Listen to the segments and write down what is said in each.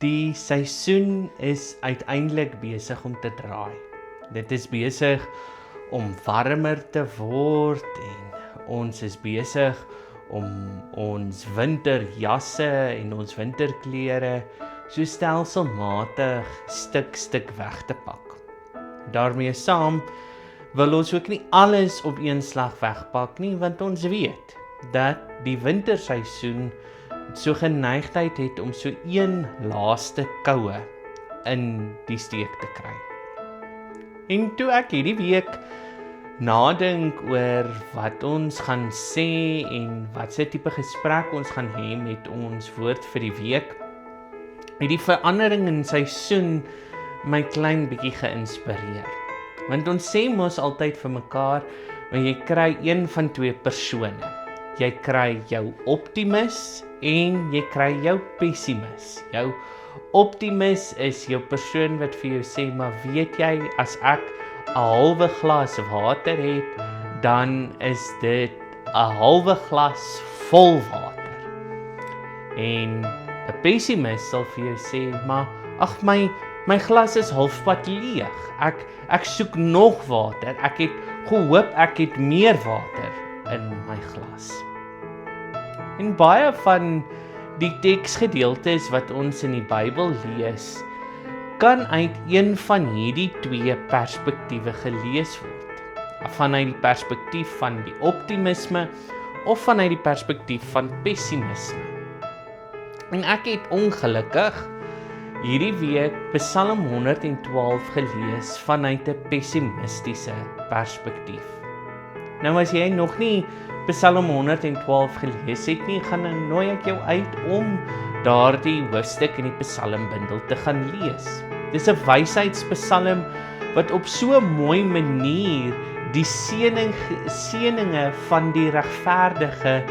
Die seisoen is uiteindelik besig om te draai. Dit is besig om warmer te word en ons is besig om ons winterjasse en ons winterklere so stelselmatig stuk weg te pak. Daarmee saam wil ons ook nie alles op een slag wegpak nie, want ons weet dat die winterseisoen so geneigtheid het om so een laaste koue in die steek te kry. En toe ek hierdie week nadink oor wat ons gaan sê en wat se tipe gesprek ons gaan hê met ons woord vir die week, het die verandering in seisoen my klein bietjie geïnspireer. Want ons sê mos altyd vir mekaar, want jy kry een van twee persone. Jy kry jou optimis en jy kry jou pessimis. Jou optimis is jou persoon wat vir jou sê, maar weet jy, as ek 'n halwe glas water het, dan is dit 'n halwe glas vol water. En 'n pessimis sal vir jou sê, maar ag my glas is halfpad leeg. Ek soek nog water. Ek het gehoop ek het meer water in my glas. En baie van die teksgedeeltes wat ons in die Bybel lees, kan uit een van hierdie twee perspektiewe gelees word. Vanuit die perspektief van die optimisme of vanuit die perspektief van pessimisme. En ek het ongelukkig hierdie week Psalm 112 gelees vanuit 'n pessimistiese perspektief. Nou as jy nog nie Psalm 112 gelees het nie, gaan nooi ek jou uit om daardie hoofstuk in die psalmbundel te gaan lees. Dis 'n wysheidspsalm wat op so 'n mooi manier die seëninge van die regverdige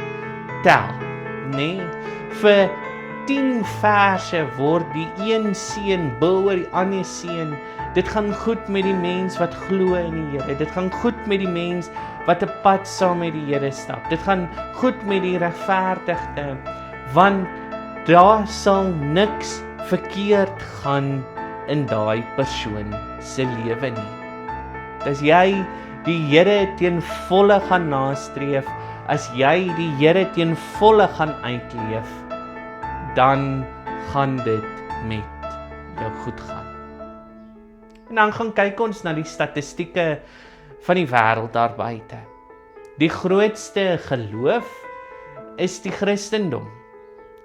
tel, nê? Vir 10 verse word die een seën bo oor die ander seën. Dit gaan goed met die mens wat glo in die Here. Dit gaan goed met die mens wat 'n pad saam met die Here stap. Dit gaan goed met die regverdige, want daar sal niks verkeerd gaan in daai persoon se lewe nie. As jy die Here ten volle gaan nastreef, as jy die Here ten volle gaan uitleef, dan gaan dit met jou goed gaan. En dan gaan kyk ons na die statistieke van die wêreld daar buite. Die grootste geloof is die Christendom.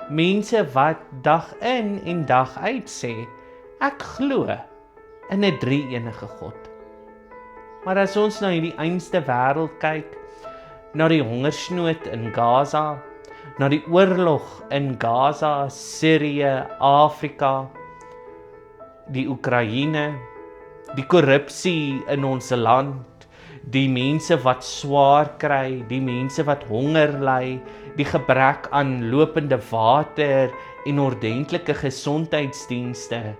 Mense wat dag in en dag uit sê, ek glo in 'n drie-enige God. Maar as ons na hierdie einste wêreld kyk, na die hongersnood in Gaza, na die oorlog in Gaza, Sirië, Afrika, die Oekraïne, die korrupsie in ons land, die mense wat swaar kry, die mense wat honger ly, die gebrek aan lopende water en ordentlike gesondheidsdienste,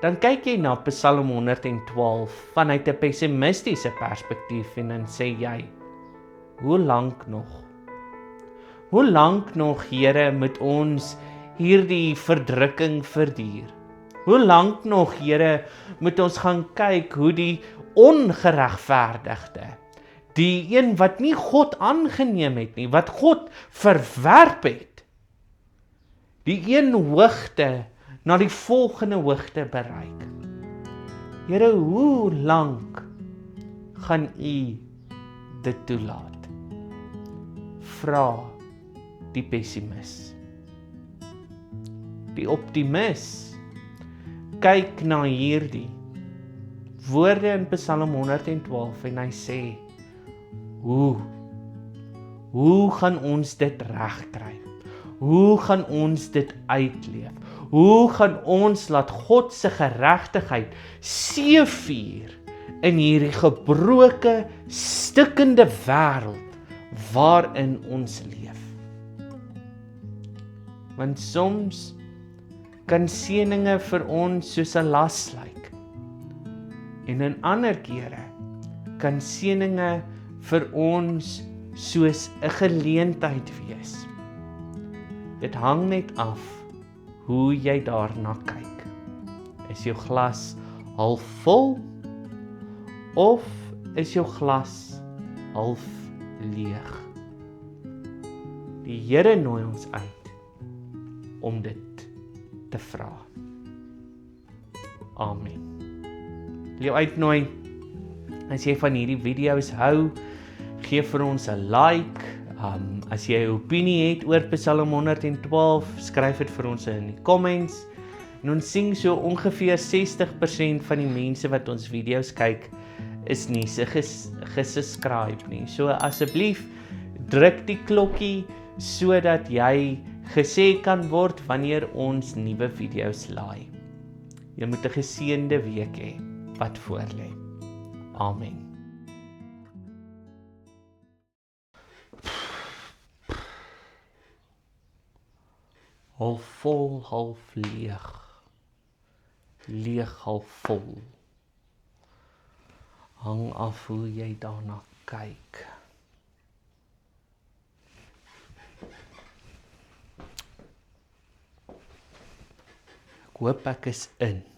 dan kyk jy na Psalm 112 vanuit 'n pessimistiese perspektief en dan sê jy, hoe lank nog? Hoe lank nog, Here, moet ons hierdie verdrukking verduur? Hoe lank nog, Here, moet ons gaan kyk hoe die ongeregverdigde, die een wat nie God aangeneem het nie, wat God verwerp het, die een hoogte na die volgende hoogte bereik? Here, hoe lank gaan U dit toelaat? Vra die pessimis. Die optimis kyk na hierdie woorde in Psalm 112 en hy sê, hoe gaan ons dit regkry? Hoe gaan ons dit uitleef? Hoe gaan ons laat God se geregtigheid seëvier in hierdie gebroke, stikkende wêreld waarin ons leef? Want soms kan seëninge vir ons soos 'n las lyk. En in ander kere kan seëninge vir ons soos 'n geleentheid wees. Dit hang net af hoe jy daarna kyk. Is jou glas half vol of is jou glas half leeg? Die Here nooi ons uit om dit te vra. Amen. Ek wil jou uitnooi, as jy van hierdie video's hou, gee vir ons 'n like. As jy 'n opinie het oor Psalm 112, skryf dit vir ons in die comments. En ons sien so ongeveer 60% van die mense wat ons video's kyk, is nie gesubscribe nie. So asseblief, druk die klokkie, sodat jy gesê kan word wanneer ons nuwe video's laai. Jy moet 'n geseënde week hê wat voorlê. Amen. Half vol, half leeg. Leeg, half vol. Hang af hoe jy daarna kyk. Ek hoop ek is in.